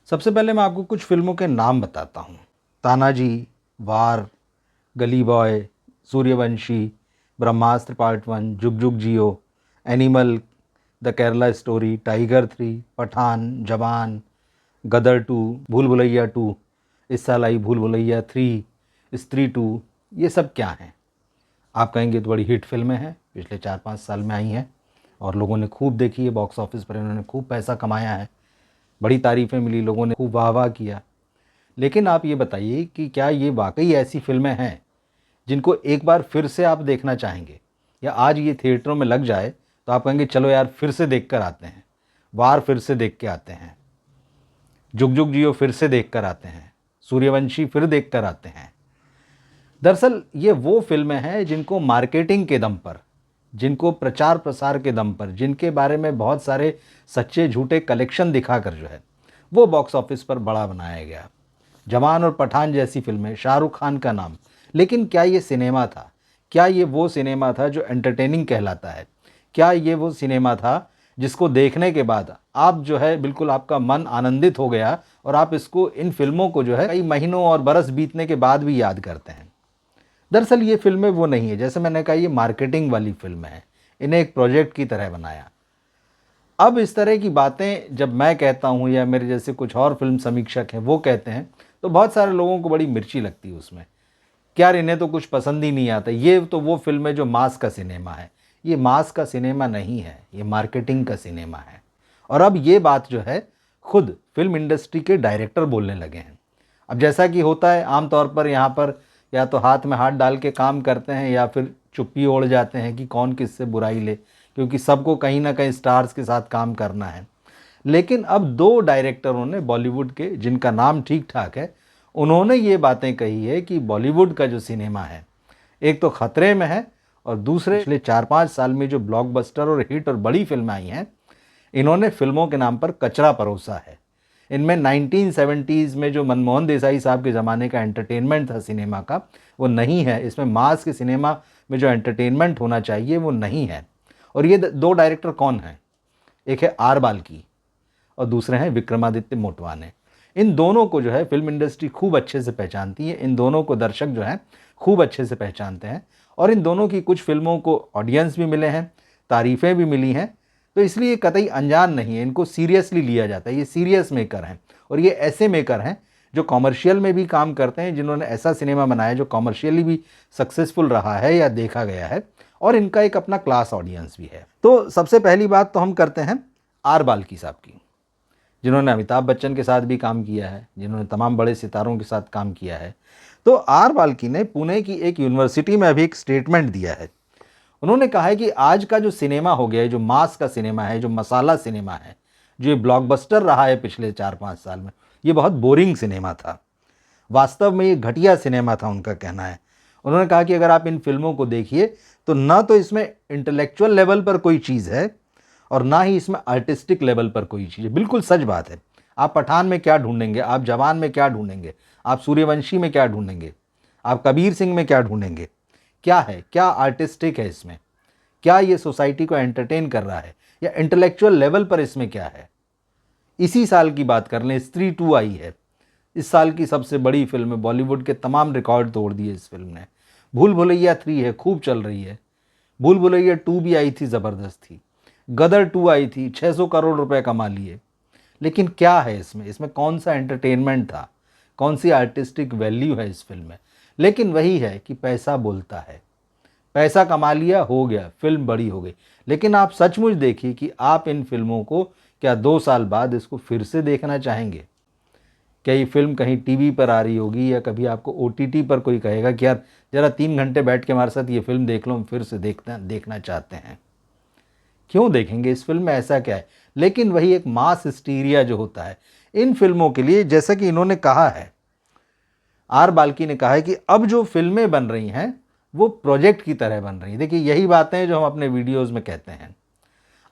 सबसे पहले मैं आपको कुछ फ़िल्मों के नाम बताता हूँ। तानाजी, वार, गली boy, Suryavanshi, Brahmastra part 1, Jug Jug Jiyo, Animal, the Kerala story, Tiger 3, Pathaan, Jawan, Gadar 2, भूल भुलैया 2, इस साल आई भूल भुलैया 3, स्त्री 2, ये सब क्या हैं? आप कहेंगे तो बड़ी हिट फ़िल्में हैं, पिछले 4-5 साल में आई हैं और लोगों ने खूब देखी है, बॉक्स ऑफिस पर इन्होंने खूब पैसा कमाया है, बड़ी तारीफ़ें मिली, लोगों ने खूब वाह-वाह किया। लेकिन आप ये बताइए कि क्या ये वाक़ई ऐसी फ़िल्में हैं, जिनको एक बार फिर से आप देखना चाहेंगे? या आज ये थिएटरों में लग जाए, तो आप कहेंगे चलो यार फिर से देख कर आते हैं, वार फिर से देख के आते हैं, जुग जुग जियो फिर से देख कर आते हैं, सूर्यवंशी फिर देख कर आते हैं। दरअसल ये वो फ़िल्में हैं जिनको मार्केटिंग के दम पर, जिनको प्रचार प्रसार के दम पर, जिनके बारे में बहुत सारे सच्चे झूठे कलेक्शन दिखाकर जो है, वो बॉक्स ऑफिस पर बड़ा बनाया गया। जवान और पठान जैसी फ़िल्में, शाहरुख खान का नाम। लेकिन क्या ये सिनेमा था? क्या ये वो सिनेमा था जो एंटरटेनिंग कहलाता है? क्या ये वो सिनेमा था जिसको देखने के बाद आप जो है बिल्कुल आपका मन आनंदित हो गया और आप इसको इन फ़िल्मों को जो है कई महीनों और बरस बीतने के बाद भी याद करते हैं? दरअसल ये फ़िल्में वो नहीं है, जैसे मैंने कहा ये मार्केटिंग वाली फ़िल्में हैं। इन्हें एक प्रोजेक्ट की तरह बनाया। अब इस तरह की बातें जब मैं कहता हूँ या मेरे जैसे कुछ और फ़िल्म समीक्षक हैं वो कहते हैं, तो बहुत सारे लोगों को बड़ी मिर्ची लगती है उसमें। कि यार इन्हें तो कुछ पसंद ही नहीं आता, ये तो वो फ़िल्म है जो मास का सिनेमा है। ये मास का सिनेमा नहीं है, ये मार्केटिंग का सिनेमा है। और अब ये बात जो है खुद फ़िल्म इंडस्ट्री के डायरेक्टर बोलने लगे हैं। अब जैसा कि होता है आम तौर पर यहाँ पर या तो हाथ में हाथ डाल के काम करते हैं या फिर चुप्पी ओढ़ जाते हैं कि कौन किससे बुराई ले, क्योंकि सबको कहीं ना कहीं स्टार्स के साथ काम करना है। लेकिन अब दो डायरेक्टरों ने बॉलीवुड के, जिनका नाम ठीक ठाक है, उन्होंने ये बातें कही है कि बॉलीवुड का जो सिनेमा है एक तो खतरे में है और दूसरे पिछले 4-5 साल में जो ब्लॉकबस्टर और हिट और बड़ी फिल्में आई हैं, इन्होंने फिल्मों के नाम पर कचरा परोसा है। इनमें 1970s में जो मनमोहन देसाई साहब के ज़माने का एंटरटेनमेंट था सिनेमा का, वो नहीं है। इसमें मास के सिनेमा में जो एंटरटेनमेंट होना चाहिए वो नहीं है। और ये दो डायरेक्टर कौन हैं? एक है आर बाल्की और दूसरे हैं विक्रमादित्य मोटवाने। इन दोनों को जो है फिल्म इंडस्ट्री खूब अच्छे से पहचानती है, इन दोनों को दर्शक जो हैं खूब अच्छे से पहचानते हैं और इन दोनों की कुछ फिल्मों को ऑडियंस भी मिले हैं, तारीफ़ें भी मिली हैं, तो इसलिए कतई अनजान नहीं है, इनको सीरियसली लिया जाता है। ये सीरियस मेकर हैं और ये ऐसे मेकर हैं जो कॉमर्शियल में भी काम करते हैं, जिन्होंने ऐसा सिनेमा बनाया जो कॉमर्शियली भी सक्सेसफुल रहा है या देखा गया है और इनका एक अपना क्लास ऑडियंस भी है। तो सबसे पहली बात तो हम करते हैं आर बाल्की साहब की, जिन्होंने अमिताभ बच्चन के साथ भी काम किया है, जिन्होंने तमाम बड़े सितारों के साथ काम किया है। तो आर बाल्की ने पुणे की एक यूनिवर्सिटी में अभी एक स्टेटमेंट दिया है। उन्होंने कहा है कि आज का जो सिनेमा हो गया है, जो मास का सिनेमा है, जो मसाला सिनेमा है, जो ये ब्लॉकबस्टर रहा है पिछले 4-5 साल में, ये बहुत बोरिंग सिनेमा था। वास्तव में ये घटिया सिनेमा था, उनका कहना है। उन्होंने कहा कि अगर आप इन फिल्मों को देखिए तो ना तो इसमें इंटेलेक्चुअल लेवल पर कोई चीज़ है और ना ही इसमें आर्टिस्टिक लेवल पर कोई चीज़ है। बिल्कुल सच बात है। आप पठान में क्या ढूंढेंगे, आप जवान में क्या ढूंढेंगे, आप सूर्यवंशी में क्या ढूंढेंगे, आप कबीर सिंह में क्या ढूंढेंगे? क्या है, क्या आर्टिस्टिक है इसमें? क्या ये सोसाइटी को एंटरटेन कर रहा है या इंटेलेक्चुअल लेवल पर इसमें क्या है? इसी साल की बात कर लें, स्त्री 2 आई है, इस साल की सबसे बड़ी फिल्म है, बॉलीवुड के तमाम रिकॉर्ड तोड़ दिए इस फिल्म ने। भूल भुलैया 3 है, खूब चल रही है। भूल भुलैया 2 भी आई थी, ज़बरदस्त थी। गदर 2 आई थी, 600 करोड़ रुपए कमा लिए। लेकिन क्या है इसमें? इसमें कौन सा एंटरटेनमेंट था, कौन सी आर्टिस्टिक वैल्यू है इस फिल्म में? लेकिन वही है कि पैसा बोलता है। पैसा कमा लिया, हो गया, फिल्म बड़ी हो गई। लेकिन आप सचमुच देखिए कि आप इन फिल्मों को क्या 2 साल बाद इसको फिर से देखना चाहेंगे? क्या ये फिल्म कहीं टीवी पर आ रही होगी या कभी आपको ओटीटी पर कोई कहेगा कि यार ज़रा 3 घंटे बैठ के हमारे साथ ये फिल्म देख लो, हम फिर से देखना चाहते हैं? क्यों देखेंगे? इस फिल्म में ऐसा क्या है? लेकिन वही एक मास हिस्टीरिया जो होता है इन फिल्मों के लिए, जैसा कि इन्होंने कहा है, आर बाल्की ने कहा है कि अब जो फिल्में बन रही हैं वो प्रोजेक्ट की तरह बन रही हैं। देखिए यही बातें हैं जो हम अपने वीडियोज़ में कहते हैं।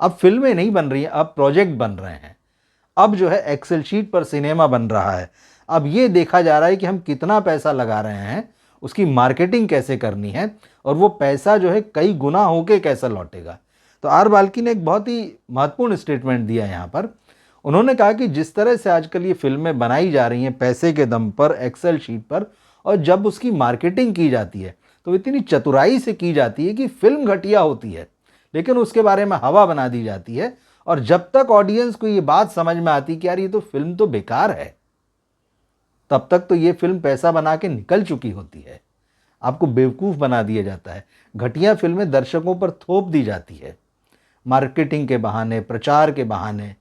अब फिल्में नहीं बन रही हैं, अब प्रोजेक्ट बन रहे हैं। अब जो है एक्सेल शीट पर सिनेमा बन रहा है। अब ये देखा जा रहा है कि हम कितना पैसा लगा रहे हैं, उसकी मार्केटिंग कैसे करनी है और वो पैसा जो है कई गुना होके कैसा लौटेगा। तो आर बाल्की ने एक बहुत ही महत्वपूर्ण स्टेटमेंट दिया यहाँ पर। उन्होंने कहा कि जिस तरह से आजकल ये फिल्में बनाई जा रही हैं पैसे के दम पर, एक्सेल शीट पर, और जब उसकी मार्केटिंग की जाती है तो इतनी चतुराई से की जाती है कि फिल्म घटिया होती है लेकिन उसके बारे में हवा बना दी जाती है, और जब तक ऑडियंस को ये बात समझ में आती कि यार ये तो फिल्म तो बेकार है, तब तक तो ये फिल्म पैसा बना के निकल चुकी होती है। आपको बेवकूफ़ बना दिया जाता है। घटिया फिल्में दर्शकों पर थोप दी जाती है, मार्केटिंग के बहाने, प्रचार के बहाने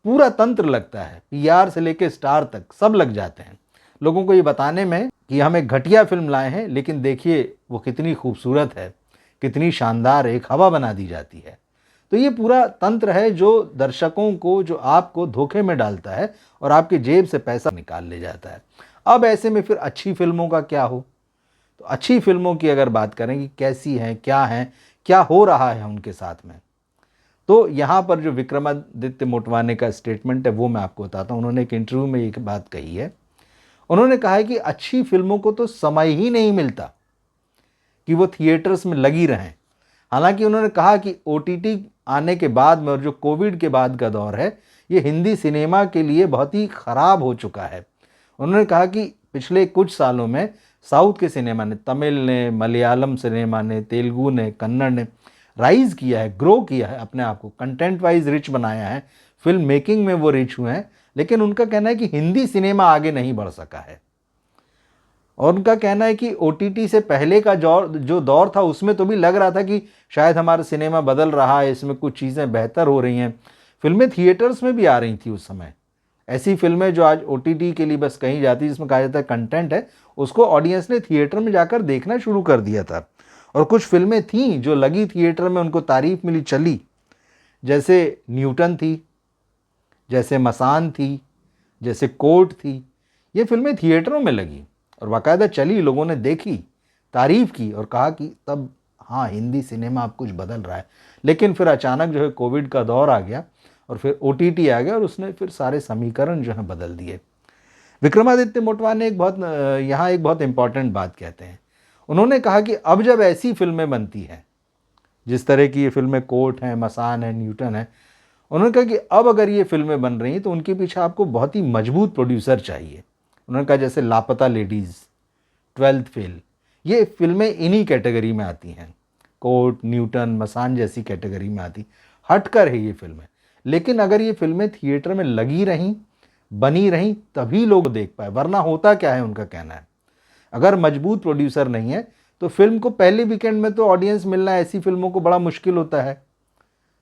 पूरा तंत्र लगता है। पीआर से लेके स्टार तक सब लग जाते हैं लोगों को ये बताने में कि हम एक घटिया फिल्म लाए हैं, लेकिन देखिए वो कितनी खूबसूरत है, कितनी शानदार, एक हवा बना दी जाती है। तो ये पूरा तंत्र है जो दर्शकों को, जो आपको धोखे में डालता है और आपकी जेब से पैसा निकाल ले जाता है। अब ऐसे में फिर अच्छी फिल्मों का क्या हो? तो अच्छी फिल्मों की अगर बात करें कि कैसी हैं, क्या हो रहा है उनके साथ में, तो यहाँ पर जो विक्रमादित्य मोटवाने का स्टेटमेंट है वो मैं आपको बताता हूँ। उन्होंने एक इंटरव्यू में एक बात कही है। उन्होंने कहा है कि अच्छी फिल्मों को तो समय ही नहीं मिलता कि वो थिएटर्स में लगी रहें। हालांकि उन्होंने कहा कि ओटीटी आने के बाद में और जो कोविड के बाद का दौर है, ये हिंदी सिनेमा के लिए बहुत ही ख़राब हो चुका है। उन्होंने कहा कि पिछले कुछ सालों में साउथ के सिनेमा ने, तमिल ने, मलयालम सिनेमा ने, तेलुगु ने, कन्नड़ ने राइज़ किया है, ग्रो किया है अपने आप को, कंटेंट वाइज रिच बनाया है, फिल्म मेकिंग में वो रिच हुए हैं, लेकिन उनका कहना है कि हिंदी सिनेमा आगे नहीं बढ़ सका है। और उनका कहना है कि ओटीटी से पहले का जो दौर था उसमें तो भी लग रहा था कि शायद हमारा सिनेमा बदल रहा है, इसमें कुछ चीज़ें बेहतर हो रही हैं। फिल्में थिएटर्स में भी आ रही थी उस समय। ऐसी फिल्में जो आज ओटीटी के लिए बस कही जाती, जिसमें कहा जाता है कंटेंट है, उसको ऑडियंस ने थिएटर में जाकर देखना शुरू कर दिया था। और कुछ फिल्में थीं जो लगी थिएटर में, उनको तारीफ मिली, चली, जैसे न्यूटन थी, जैसे मसान थी, जैसे कोर्ट थी। ये फिल्में थिएटरों में लगी और बाकायदा चली, लोगों ने देखी, तारीफ़ की और कहा कि तब हाँ, हिंदी सिनेमा अब कुछ बदल रहा है। लेकिन फिर अचानक जो है कोविड का दौर आ गया और फिर ओटीटी आ गया और उसने फिर सारे समीकरण जो हैं बदल दिए। विक्रमादित्य मोटवाने यहाँ एक बहुत इंपॉर्टेंट बात कहते हैं। उन्होंने कहा कि अब जब ऐसी फिल्में बनती हैं, जिस तरह की ये फिल्में कोर्ट हैं, मसान है, न्यूटन है, उन्होंने कहा कि अब अगर ये फिल्में बन रही हैं तो उनके पीछे आपको बहुत ही मजबूत प्रोड्यूसर चाहिए। उन्होंने कहा जैसे लापता लेडीज़, ट्वेल्थ फेल, ये फिल्में इन्हीं कैटेगरी में आती हैं। कोर्ट, न्यूटन, मसान जैसी कैटेगरी में आती, हटकर है ये फिल्में। लेकिन अगर ये फिल्में थिएटर में लगी रहीं, बनी रहीं, तभी लोग देख पाए, वरना होता क्या है उनका कहना है, अगर मजबूत प्रोड्यूसर नहीं है तो फिल्म को पहले वीकेंड में तो ऑडियंस मिलना ऐसी फिल्मों को बड़ा मुश्किल होता है।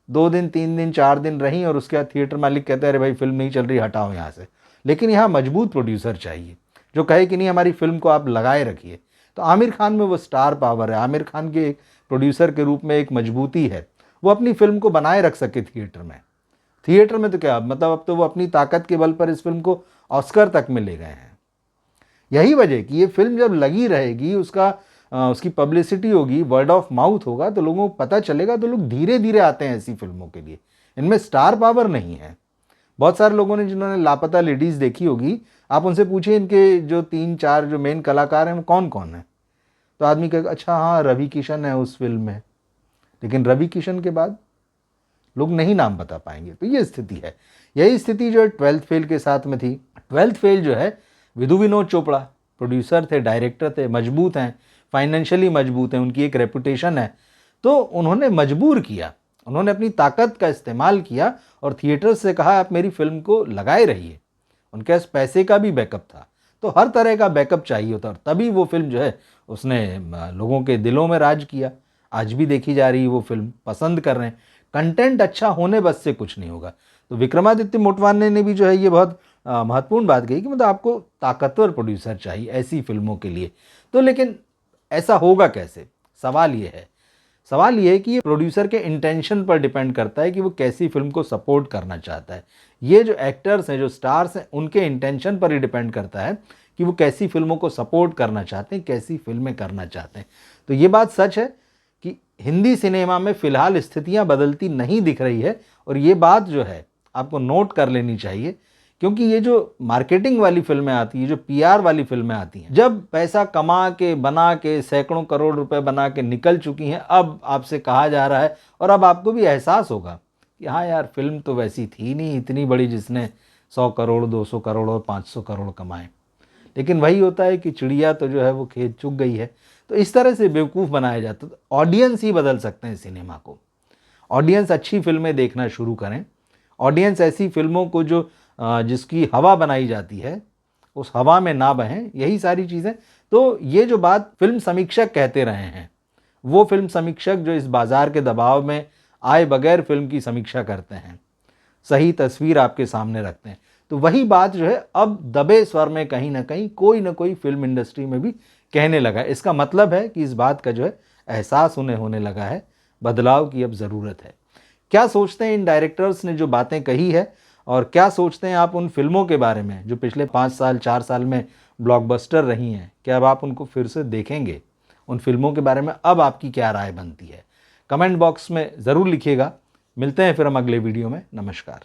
2 दिन, 3 दिन, 4 दिन रहीं और उसके बाद थिएटर मालिक कहते हैं अरे भाई फिल्म नहीं चल रही, हटाओ यहाँ से। लेकिन यहाँ मजबूत प्रोड्यूसर चाहिए जो कहे कि नहीं, हमारी फिल्म को आप लगाए रखिए। तो आमिर खान में वो स्टार पावर है, आमिर खान के एक प्रोड्यूसर के रूप में एक मजबूती है, वो अपनी फिल्म को बनाए रख सके थिएटर में। थिएटर में तो क्या मतलब, अब तो वो अपनी ताकत के बल पर इस फिल्म को ऑस्कर तक में ले गए हैं। यही वजह कि ये फिल्म जब लगी रहेगी, उसकी पब्लिसिटी होगी, वर्ड ऑफ माउथ होगा, तो लोगों को पता चलेगा, तो लोग धीरे धीरे आते हैं ऐसी फिल्मों के लिए। इनमें स्टार पावर नहीं है। बहुत सारे लोगों ने, जिन्होंने लापता लेडीज़ देखी होगी, आप उनसे पूछिए इनके जो 3-4 जो मेन कलाकार हैं वो कौन कौन है, तो आदमी कहेगा अच्छा हाँ रवि किशन है उस फिल्म में, लेकिन रवि किशन के बाद लोग नहीं नाम बता पाएंगे। तो ये स्थिति है। यही स्थिति जो है ट्वेल्थ फेल के साथ में थी। ट्वेल्थ फेल जो है, विधु विनोद चोपड़ा प्रोड्यूसर थे, डायरेक्टर थे, मजबूत हैं, फाइनेंशियली मजबूत हैं, उनकी एक रेपुटेशन है, तो उन्होंने मजबूर किया, उन्होंने अपनी ताकत का इस्तेमाल किया और थिएटर से कहा आप मेरी फिल्म को लगाए रहिए। उनके पास पैसे का भी बैकअप था, तो हर तरह का बैकअप चाहिए होता, और तभी वो फिल्म जो है उसने लोगों के दिलों में राज किया। आज भी देखी जा रही है वो फिल्म, पसंद कर रहे हैं। कंटेंट अच्छा होने बस से कुछ नहीं होगा। तो विक्रमादित्य मोटवाने ने भी जो है ये बहुत महत्वपूर्ण बात कही कि मतलब आपको ताकतवर प्रोड्यूसर चाहिए ऐसी फिल्मों के लिए। तो लेकिन ऐसा होगा कैसे? सवाल ये है कि ये प्रोड्यूसर के इंटेंशन पर डिपेंड करता है कि वो कैसी फिल्म को सपोर्ट करना चाहता है। ये जो एक्टर्स हैं, जो स्टार्स हैं, उनके इंटेंशन पर ही डिपेंड करता है कि वो कैसी फिल्मों को सपोर्ट करना चाहते हैं, कैसी फिल्में करना चाहते हैं। तो ये बात सच है कि हिंदी सिनेमा में फ़िलहाल स्थितियाँ बदलती नहीं दिख रही है, और ये बात जो है आपको नोट कर लेनी चाहिए, क्योंकि ये जो मार्केटिंग वाली फिल्में आती हैं, जो पीआर वाली फिल्में आती हैं, जब पैसा कमा के, बना के, सैकड़ों करोड़ रुपए बना के निकल चुकी हैं, अब आपसे कहा जा रहा है और अब आपको भी एहसास होगा कि हाँ यार फिल्म तो वैसी थी नहीं इतनी बड़ी जिसने 100 करोड़ 200 करोड़ और 500 करोड़ कमाए, लेकिन वही होता है कि चिड़िया तो जो है वो खेत चुग गई है। तो इस तरह से बेवकूफ़ बनाया जाता है। तो ऑडियंस ही बदल सकते हैं सिनेमा को। ऑडियंस अच्छी फिल्में देखना शुरू करें। ऑडियंस ऐसी फिल्मों को जो जिसकी हवा बनाई जाती है उस हवा में ना बहें, यही सारी चीज़ें। तो ये जो बात फिल्म समीक्षक कहते रहे हैं, वो फिल्म समीक्षक जो इस बाज़ार के दबाव में आए बगैर फिल्म की समीक्षा करते हैं, सही तस्वीर आपके सामने रखते हैं, तो वही बात जो है अब दबे स्वर में कहीं ना कहीं कोई ना कोई फिल्म इंडस्ट्री में भी कहने लगा है। इसका मतलब है कि इस बात का जो है एहसास उन्हें होने लगा है, बदलाव की अब ज़रूरत है। क्या सोचते हैं इन डायरेक्टर्स ने जो बातें कही है, और क्या सोचते हैं आप उन फिल्मों के बारे में जो पिछले 5 साल 4 साल में ब्लॉकबस्टर रही हैं? क्या अब आप उनको फिर से देखेंगे? उन फिल्मों के बारे में अब आपकी क्या राय बनती है? कमेंट बॉक्स में ज़रूर लिखिएगा। मिलते हैं फिर हम अगले वीडियो में। नमस्कार।